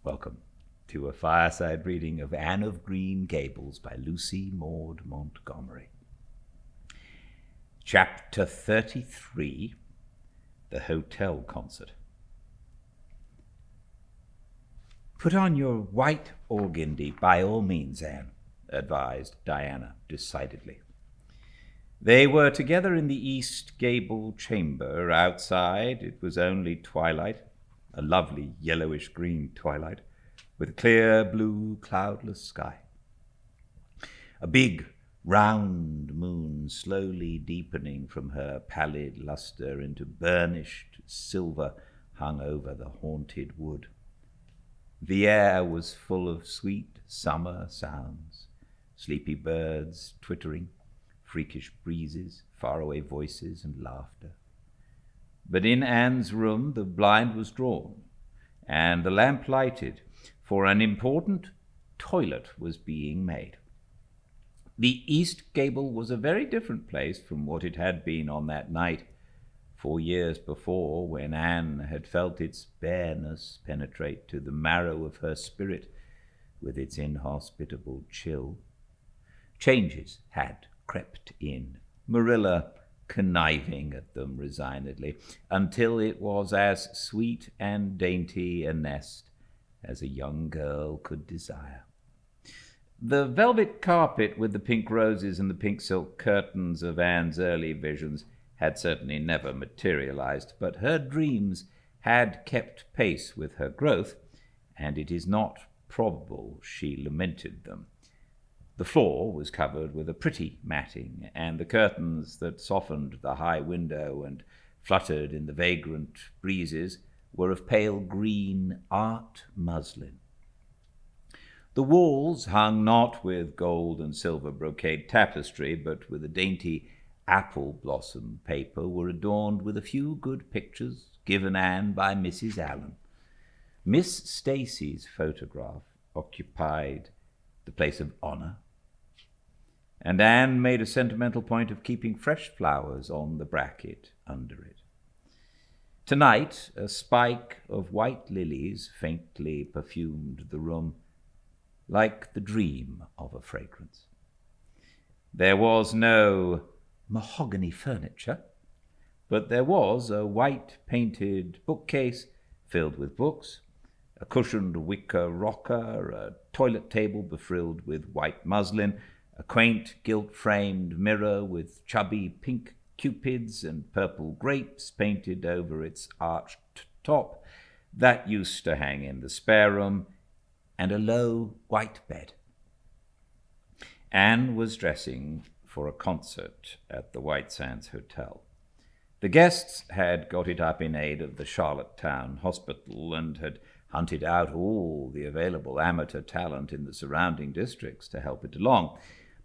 Welcome to a fireside reading of Anne of Green Gables by Lucy Maud Montgomery. Chapter 33, The Hotel Concert. "Put on your white organdy by all means, Anne," advised Diana decidedly. They were together in the east gable chamber. Outside it was only twilight, a lovely yellowish-green twilight, with a clear blue cloudless sky. A big round moon slowly deepening from her pallid lustre into burnished silver hung over the haunted wood. The air was full of sweet summer sounds, sleepy birds twittering, freakish breezes, faraway voices, and laughter. But in Anne's room the blind was drawn, and the lamp lighted, for an important toilet was being made. The east gable was a very different place from what it had been on that night 4 years before, when Anne had felt its bareness penetrate to the marrow of her spirit with its inhospitable chill. Changes had crept in, Marilla conniving at them resignedly, until it was as sweet and dainty a nest as a young girl could desire. The velvet carpet with the pink roses and the pink silk curtains of Anne's early visions had certainly never materialized, but her dreams had kept pace with her growth, and it is not probable she lamented them. The floor was covered with a pretty matting, and the curtains that softened the high window and fluttered in the vagrant breezes were of pale green art muslin. The walls, hung not with gold and silver brocade tapestry, but with a dainty apple blossom paper, were adorned with a few good pictures given Anne by Mrs. Allen. Miss Stacy's photograph occupied the place of honor, and Anne made a sentimental point of keeping fresh flowers on the bracket under it. Tonight, a spike of white lilies faintly perfumed the room, like the dream of a fragrance. There was no mahogany furniture, but there was a white-painted bookcase filled with books, a cushioned wicker rocker, a toilet table befrilled with white muslin, a quaint gilt-framed mirror with chubby pink cupids and purple grapes painted over its arched top that used to hang in the spare room, and a low white bed. Anne was dressing for a concert at the White Sands Hotel. The guests had got it up in aid of the Charlottetown Hospital and had hunted out all the available amateur talent in the surrounding districts to help it along.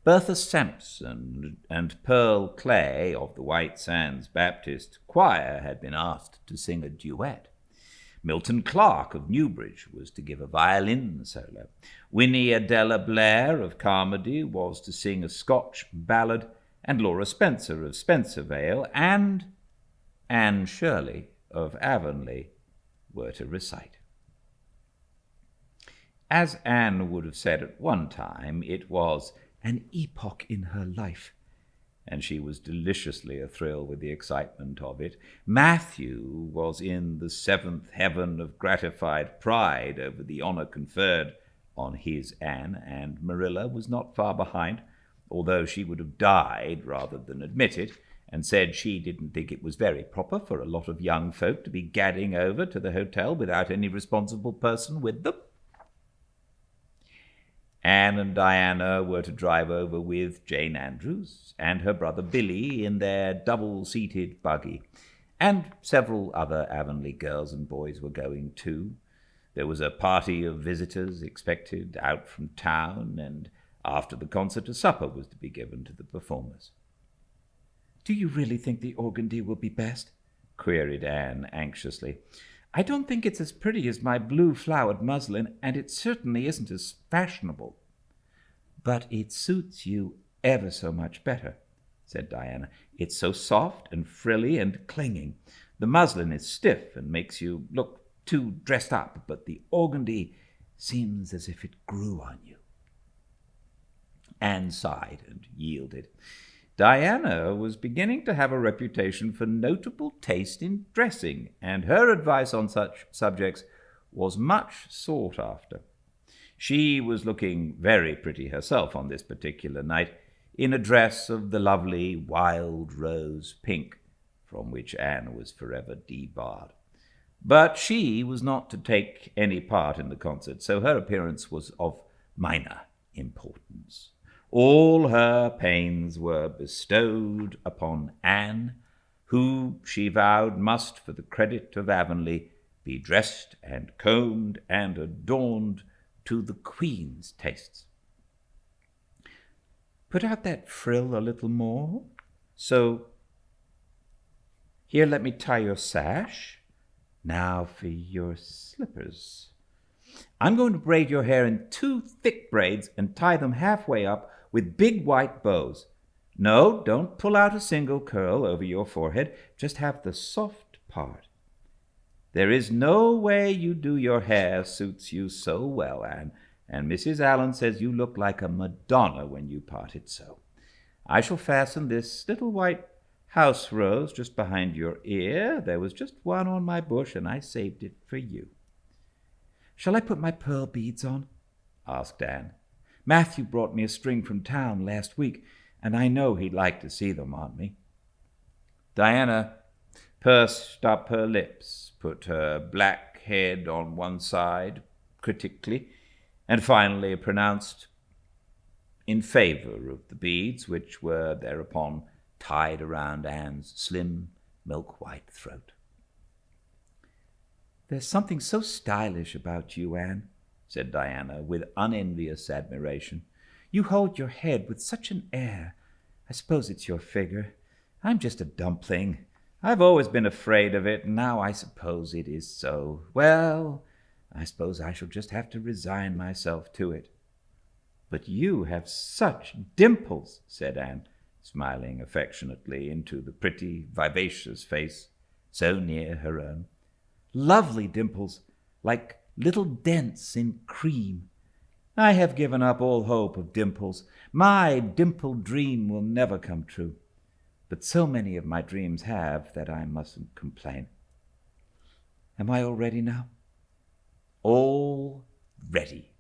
Bertha Sampson and Pearl Clay of the White Sands Baptist Choir had been asked to sing a duet. Milton Clark of Newbridge was to give a violin solo. Winnie Adela Blair of Carmody was to sing a Scotch ballad, and Laura Spencer of Spencervale and Anne Shirley of Avonlea were to recite. As Anne would have said at one time, it was an epoch in her life, and she was deliciously athrill with the excitement of it. Matthew was in the seventh heaven of gratified pride over the honor conferred on his Anne, and Marilla was not far behind, although she would have died rather than admit it, and said she didn't think it was very proper for a lot of young folk to be gadding over to the hotel without any responsible person with them. Anne and Diana were to drive over with Jane Andrews and her brother Billy in their double-seated buggy, and several other Avonlea girls and boys were going too. There was a party of visitors expected out from town, and after the concert a supper was to be given to the performers. "Do you really think the organdy will be best?" queried Anne anxiously. "I don't think it's as pretty as my blue-flowered muslin, and it certainly isn't as fashionable." "But it suits you ever so much better," said Diana. "It's so soft and frilly and clinging. The muslin is stiff and makes you look too dressed up, but the organdy Seems as if it grew on you." Anne sighed and yielded. Diana was beginning to have a reputation for notable taste in dressing, and her advice on such subjects was much sought after. She was looking very pretty herself on this particular night, in a dress of the lovely wild rose pink, from which Anne was forever debarred. But she was not to take any part in the concert, so her appearance was of minor importance. All her pains were bestowed upon Anne, who, she vowed, must, for the credit of Avonlea, be dressed and combed and adorned to the Queen's tastes. "Put out that frill a little more. So, here, let me tie your sash. Now for your slippers. I'm going to braid your hair in 2 thick braids and tie them halfway up with big white bows. No, don't pull out a single curl over your forehead. Just have the soft part. There is no way you do your hair suits you so well, Anne, and Mrs. Allen says you look like a Madonna when you part it so. I shall fasten this little white house rose just behind your ear. There was just one on my bush, and I saved it for you." "Shall I put my pearl beads on?" asked Anne. "Matthew brought me a string from town last week, and I know he'd like to see them on me." Diana pursed up her lips, put her black head on one side critically, and finally pronounced in favor of the beads, which were thereupon tied around Anne's slim, milk-white throat. "There's something so stylish about you, Anne," said Diana, with unenvious admiration. "You hold your head with such an air. I suppose it's your figure. I'm just a dumpling. I've always been afraid of it, and now I suppose it is so. Well, I suppose I shall just have to resign myself to it." "But you have such dimples," said Anne, smiling affectionately into the pretty, vivacious face so near her own. "Lovely dimples, like little dents in cream. I have given up all hope of dimples. My dimple dream will never come true. But so many of my dreams have that I mustn't complain. Am I all ready now?" "All ready,"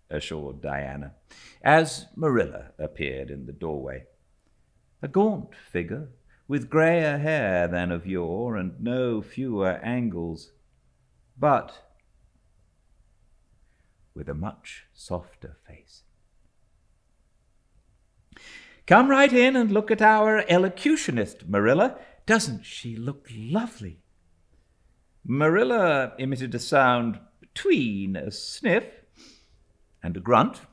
assured Diana, as Marilla appeared in the doorway. A gaunt figure, with grayer hair than of yore and no fewer angles, but with a much softer face. "Come right in and look at our elocutionist, Marilla. Doesn't she look lovely?" Marilla emitted a sound between a sniff and a grunt.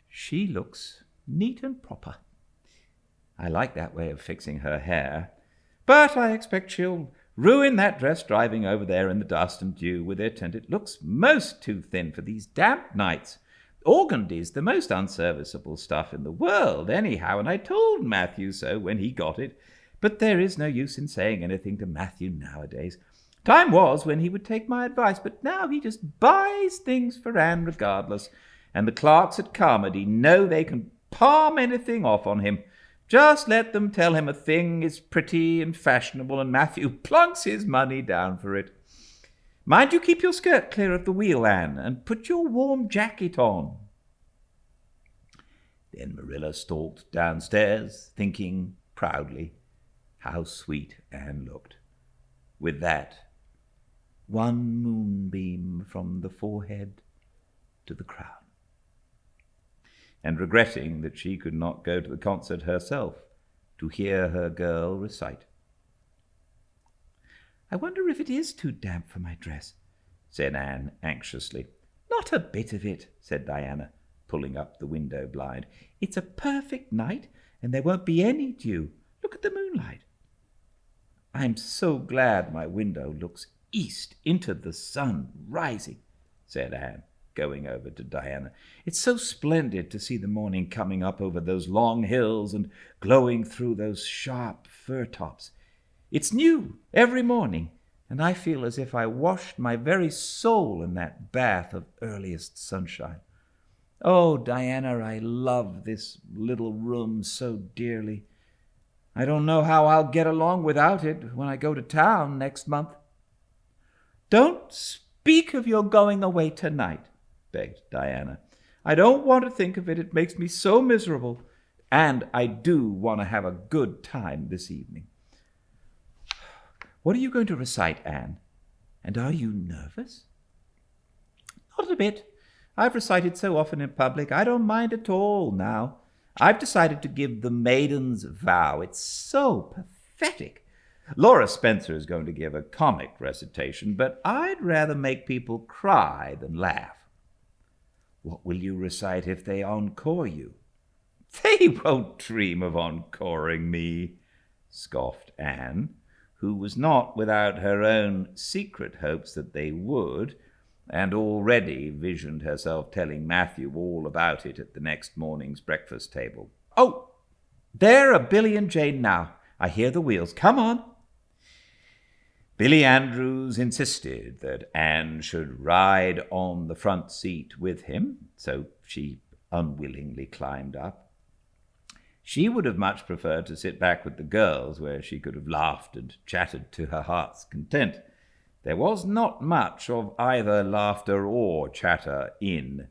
"She looks neat and proper. I like that way of fixing her hair, but I expect she'll ruin that dress driving over there in the dust and dew with it, and it looks most too thin for these damp nights. Organdy's the most unserviceable stuff in the world, anyhow, and I told Matthew so when he got it. But there is no use in saying anything to Matthew nowadays. Time was when he would take my advice, but now he just buys things for Anne regardless, and the clerks at Carmody know they can palm anything off on him. Just let them tell him a thing is pretty and fashionable, and Matthew plunks his money down for it. Mind you keep your skirt clear of the wheel, Anne, and put your warm jacket on." Then Marilla stalked downstairs, thinking proudly how sweet Anne looked, with that one moonbeam from the forehead to the crown, and regretting that she could not go to the concert herself to hear her girl recite. "I wonder if it is too damp for my dress," said Anne anxiously. "Not a bit of it," said Diana, pulling up the window blind. "It's a perfect night, and there won't be any dew. Look at the moonlight." "I'm so glad my window looks east into the sun rising," said Anne, going over to Diana. "It's so splendid to see the morning coming up over those long hills and glowing through those sharp fir tops. It's new every morning, and I feel as if I washed my very soul in that bath of earliest sunshine. Oh, Diana, I love this little room so dearly. I don't know how I'll get along without it when I go to town next month." "Don't speak of your going away tonight," begged Diana. "I don't want to think of it. It makes me so miserable. And I do want to have a good time this evening." "What are you going to recite, Anne? And are you nervous?" "Not a bit. I've recited so often in public. I don't mind at all now. I've decided to give The Maiden's Vow. It's so pathetic. Laura Spencer is going to give a comic recitation, but I'd rather make people cry than laugh." "What will you recite if they encore you?" "They won't dream of encoring me," scoffed Anne, who was not without her own secret hopes that they would, and already visioned herself telling Matthew all about it at the next morning's breakfast table. "Oh, there are Billy and Jane now. I hear the wheels. Come on." Billy Andrews insisted that Anne should ride on the front seat with him, so she unwillingly climbed up. She would have much preferred to sit back with the girls, where she could have laughed and chatted to her heart's content. There was not much of either laughter or chatter in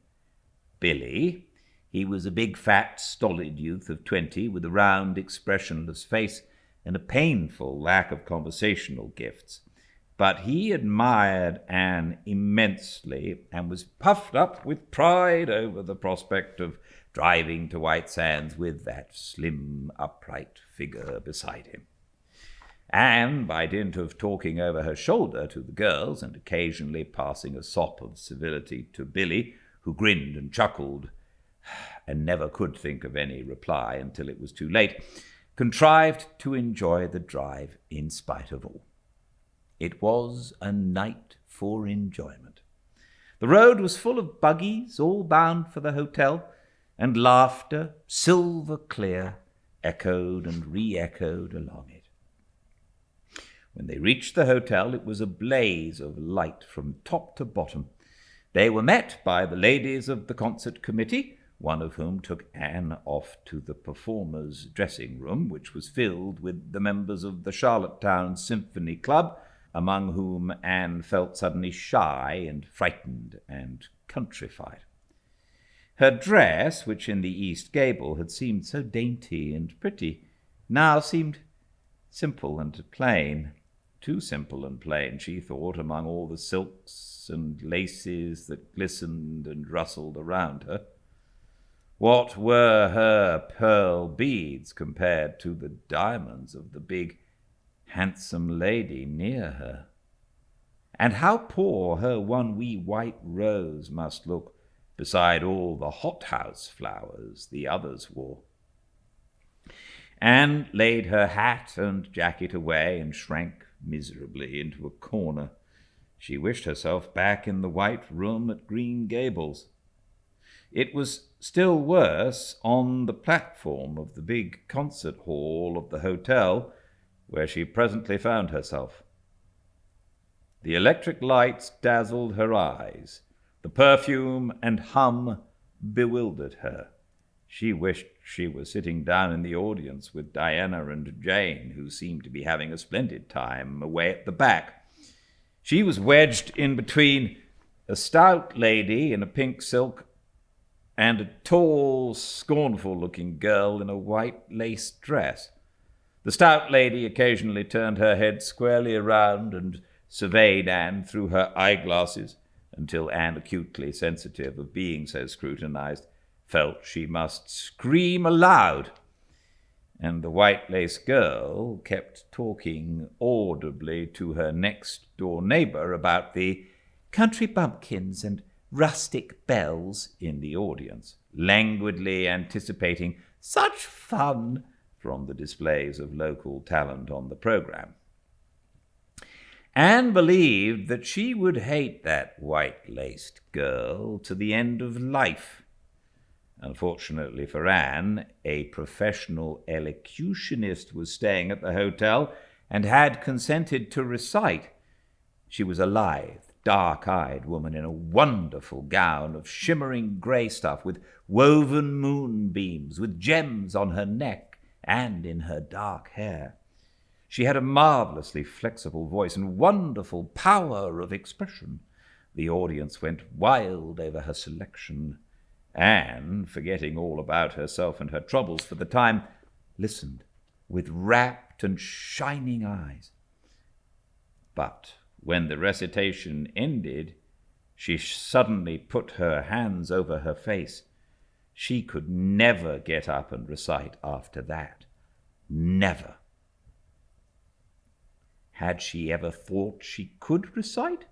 Billy. He was a big, fat, stolid youth of 20, with a round, expressionless face and a painful lack of conversational gifts. But he admired Anne immensely and was puffed up with pride over the prospect of driving to White Sands with that slim, upright figure beside him. Anne, by dint of talking over her shoulder to the girls and occasionally passing a sop of civility to Billy, who grinned and chuckled and never could think of any reply until it was too late, contrived to enjoy the drive in spite of all. It was a night for enjoyment. The road was full of buggies, all bound for the hotel, and laughter, silver clear, echoed and re-echoed along it. When they reached the hotel, it was a blaze of light from top to bottom. They were met by the ladies of the concert committee, one of whom took Anne off to the performers' dressing room, which was filled with the members of the Charlottetown Symphony Club, among whom Anne felt suddenly shy and frightened and countrified. Her dress, which in the east gable had seemed so dainty and pretty, now seemed simple and plain. Too simple and plain, she thought, among all the silks and laces that glistened and rustled around her. What were her pearl beads compared to the diamonds of the big, handsome lady near her? And how poor her one wee white rose must look beside all the hothouse flowers the others wore. Anne laid her hat and jacket away and shrank miserably into a corner. She wished herself back in the white room at Green Gables. It was still worse on the platform of the big concert hall of the hotel, where she presently found herself. The electric lights dazzled her eyes. The perfume and hum bewildered her. She wished she was sitting down in the audience with Diana and Jane, who seemed to be having a splendid time away at the back. She was wedged in between a stout lady in a pink silk and a tall, scornful-looking girl in a white lace dress. The stout lady occasionally turned her head squarely around and surveyed Anne through her eyeglasses, until Anne, acutely sensitive of being so scrutinized, felt she must scream aloud. And the white lace girl kept talking audibly to her next-door neighbor about the country bumpkins and rustic bells in the audience, languidly anticipating such fun from the displays of local talent on the program. Anne believed that she would hate that white-laced girl to the end of life. Unfortunately for Anne, a professional elocutionist was staying at the hotel and had consented to recite, She was a lithe, dark-eyed woman in a wonderful gown of shimmering grey stuff with woven moonbeams, with gems on her neck and in her dark hair. She had a marvellously flexible voice and wonderful power of expression. The audience went wild over her selection. Anne, forgetting all about herself and her troubles for the time, listened with rapt and shining eyes. But when the recitation ended, she suddenly put her hands over her face. She could never get up and recite after that. Never. Had she ever thought she could recite?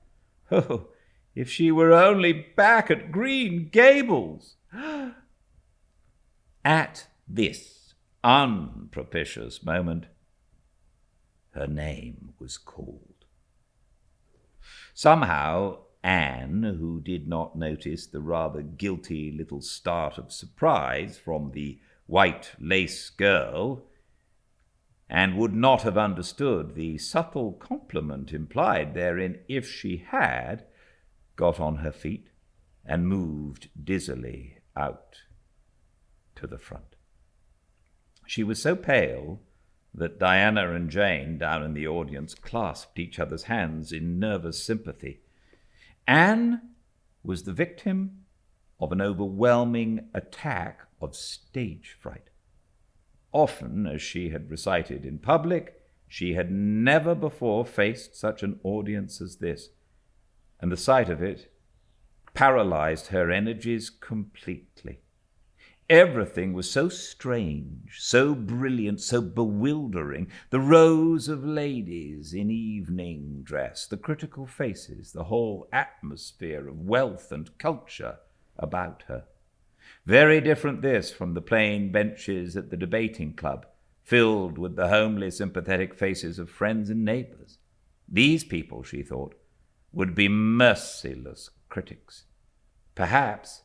Oh, if she were only back at Green Gables! At this unpropitious moment, her name was called. Somehow, Anne, who did not notice the rather guilty little start of surprise from the white lace girl, and would not have understood the subtle compliment implied therein if she had, got on her feet and moved dizzily out to the front. She was so pale that Diana and Jane, down in the audience, clasped each other's hands in nervous sympathy. Anne was the victim of an overwhelming attack of stage fright. Often, as she had recited in public, she had never before faced such an audience as this, and the sight of it paralyzed her energies completely. Everything was so strange, so brilliant, so bewildering. The rows of ladies in evening dress, the critical faces, the whole atmosphere of wealth and culture about her. Very different this from the plain benches at the debating club, filled with the homely, sympathetic faces of friends and neighbors. These people, she thought, would be merciless critics. Perhaps,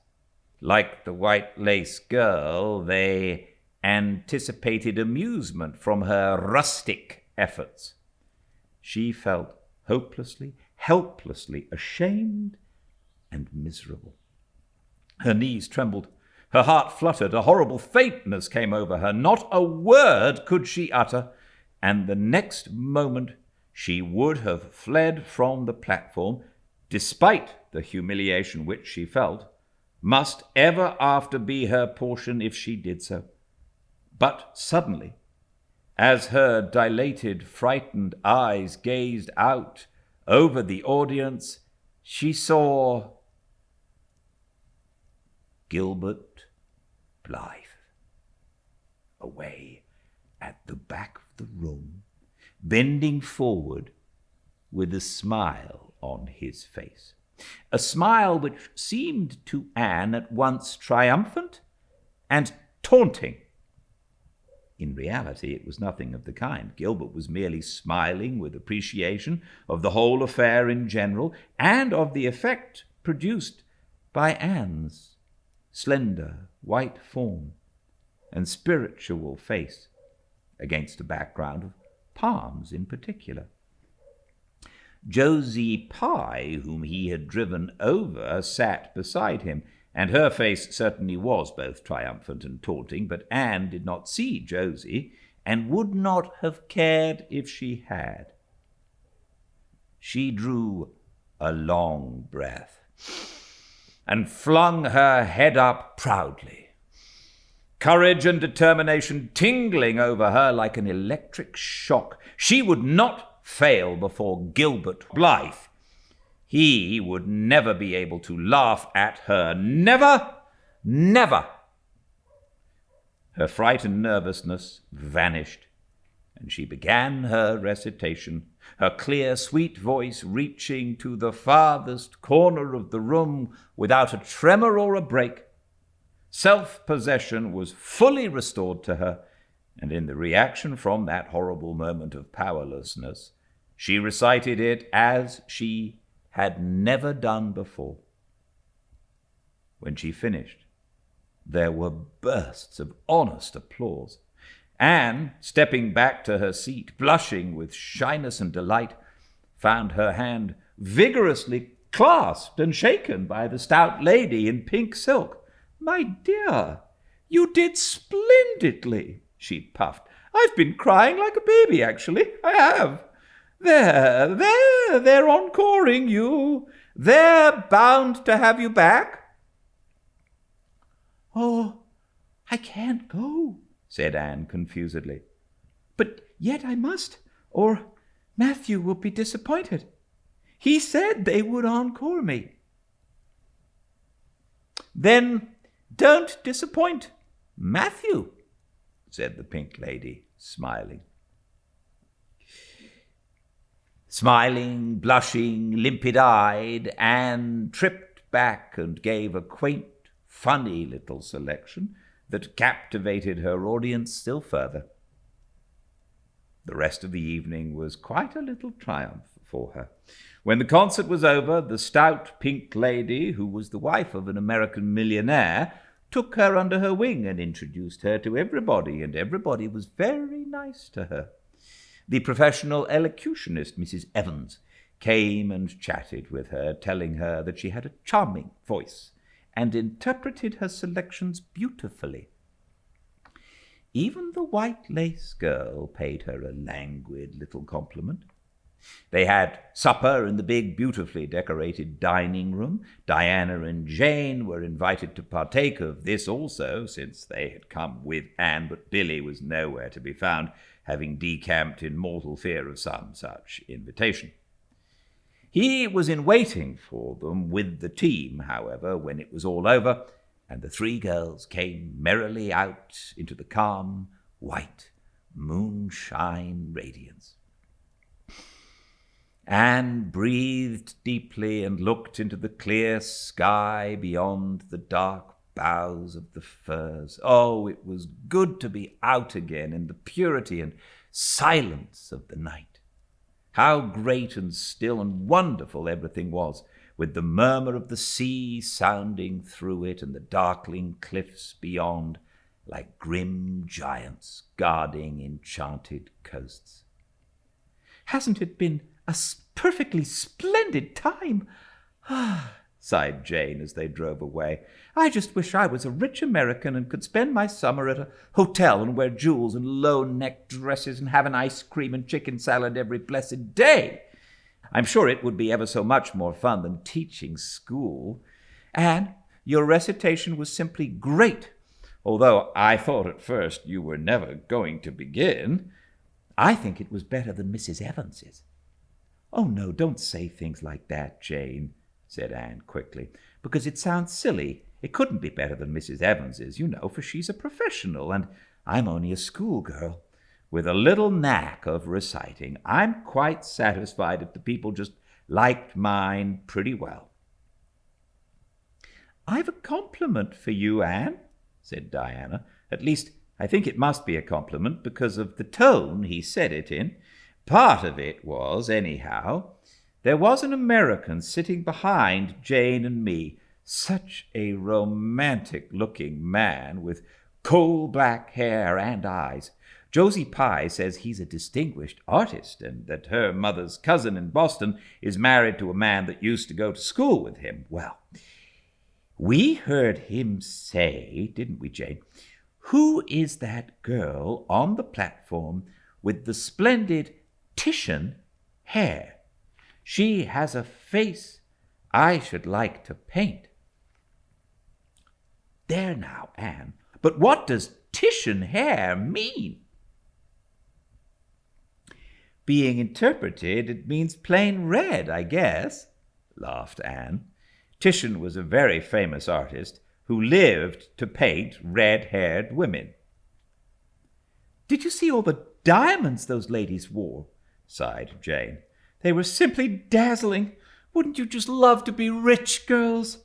like the white lace girl, they anticipated amusement from her rustic efforts. She felt hopelessly, helplessly ashamed and miserable. Her knees trembled, her heart fluttered, a horrible faintness came over her. Not a word could she utter, and the next moment she would have fled from the platform, despite the humiliation which she felt must ever after be her portion if she did so. But suddenly, as her dilated, frightened eyes gazed out over the audience, she saw Gilbert Blythe, away at the back of the room, bending forward with a smile on his face. A smile which seemed to Anne at once triumphant and taunting. In reality, it was nothing of the kind. Gilbert was merely smiling with appreciation of the whole affair in general and of the effect produced by Anne's slender, white form and spiritual face against a background of palms in particular. Josie Pye, whom he had driven over, sat beside him, and her face certainly was both triumphant and taunting, but Anne did not see Josie, and would not have cared if she had. She drew a long breath and flung her head up proudly, courage and determination tingling over her like an electric shock. She would not fail before Gilbert Blythe. He would never be able to laugh at her. Never, never. Her fright and nervousness vanished, and she began her recitation, her clear, sweet voice reaching to the farthest corner of the room without a tremor or a break. Self-possession was fully restored to her, and in the reaction from that horrible moment of powerlessness, she recited it as she had never done before. When she finished, there were bursts of honest applause. Anne, stepping back to her seat, blushing with shyness and delight, found her hand vigorously clasped and shaken by the stout lady in pink silk. "My dear, you did splendidly," she puffed. "I've been crying like a baby, actually. I have. They're encoring you. They're bound to have you back." "Oh, I can't go," said Anne confusedly. "But yet I must, or Matthew will be disappointed. He said they would encore me." "Then don't disappoint Matthew," said the pink lady, smiling. Smiling, blushing, limpid-eyed, Anne tripped back and gave a quaint, funny little selection that captivated her audience still further. The rest of the evening was quite a little triumph for her. When the concert was over, the stout pink lady, who was the wife of an American millionaire, took her under her wing and introduced her to everybody, and everybody was very nice to her. The professional elocutionist, Mrs. Evans, came and chatted with her, telling her that she had a charming voice and interpreted her selections beautifully. Even the white lace girl paid her a languid little compliment. They had supper in the big, beautifully decorated dining room. Diana and Jane were invited to partake of this also, since they had come with Anne, but Billy was nowhere to be found, having decamped in mortal fear of some such invitation. He was in waiting for them with the team, however, when it was all over, and the three girls came merrily out into the calm, white, moonshine radiance. Anne breathed deeply and looked into the clear sky beyond the dark boughs of the firs. Oh, it was good to be out again in the purity and silence of the night. How great and still and wonderful everything was, with the murmur of the sea sounding through it and the darkling cliffs beyond, like grim giants guarding enchanted coasts. "Hasn't it been a perfectly splendid time?" sighed Jane as they drove away. "I just wish I was a rich American and could spend my summer at a hotel and wear jewels and low-necked dresses and have an ice cream and chicken salad every blessed day. I'm sure it would be ever so much more fun than teaching school. And your recitation was simply great, although I thought at first you were never going to begin. I think it was better than Mrs. Evans's." "Oh, no, don't say things like that, Jane," said Anne quickly, "because it sounds silly. It couldn't be better than Mrs. Evans's, you know, for she's a professional, and I'm only a schoolgirl with a little knack of reciting. I'm quite satisfied if the people just liked mine pretty well." "I've a compliment for you, Anne," said Diana. "At least, I think it must be a compliment because of the tone he said it in. Part of it was, anyhow, there was an American sitting behind Jane and me, such a romantic-looking man with coal-black hair and eyes. Josie Pye says he's a distinguished artist and that her mother's cousin in Boston is married to a man that used to go to school with him. Well, we heard him say, didn't we, Jane, 'Who is that girl on the platform with the splendid Titian hair? She has a face I should like to paint.'" "There now, Anne, but what does Titian hair mean?" "Being interpreted, it means plain red, I guess," laughed Anne. "Titian was a very famous artist who lived to paint red-haired women." "Did you see all the diamonds those ladies wore?" sighed Jane. "They were simply dazzling. Wouldn't you just love to be rich, girls?"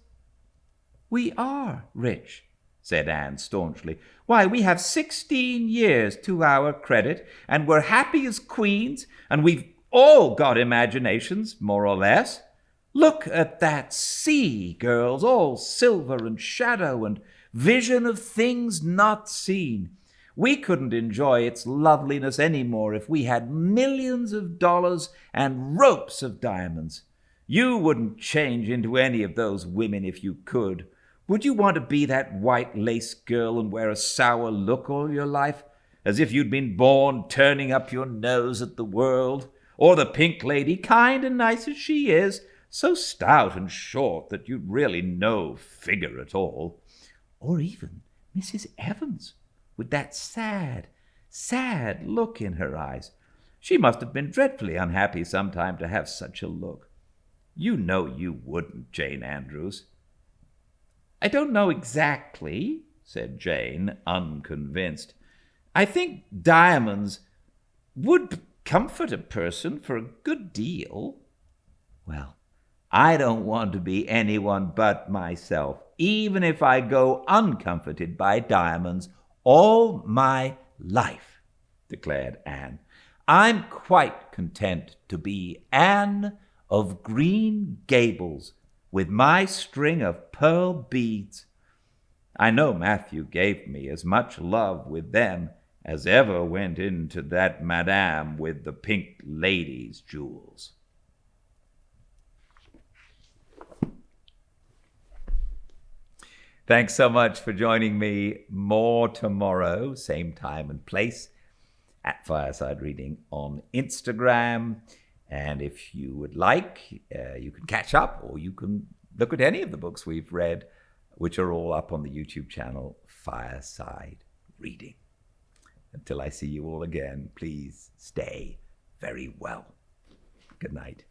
"We are rich," said Anne staunchly. "Why, we have 16 years to our credit, and we're happy as queens, and we've all got imaginations, more or less. Look at that sea, girls, all silver and shadow and vision of things not seen. We couldn't enjoy its loveliness any more if we had millions of dollars and ropes of diamonds. You wouldn't change into any of those women if you could. Would you want to be that white lace girl and wear a sour look all your life, as if you'd been born turning up your nose at the world? Or the pink lady, kind and nice as she is, so stout and short that you'd really no figure at all? Or even Mrs. Evans, with that sad, sad look in her eyes. She must have been dreadfully unhappy sometime to have such a look. You know you wouldn't, Jane Andrews." "I don't know exactly," said Jane, unconvinced. "I think diamonds would comfort a person for a good deal." "Well, I don't want to be anyone but myself, even if I go uncomforted by diamonds all my life," declared Anne. "I'm quite content to be Anne of Green Gables with my string of pearl beads. I know Matthew gave me as much love with them as ever went into that madame with the pink lady's jewels." Thanks so much for joining me. More tomorrow, same time and place, at Fireside Reading on Instagram. And if you would like, you can catch up, or you can look at any of the books we've read, which are all up on the YouTube channel, Fireside Reading. Until I see you all again, please stay very well. Good night.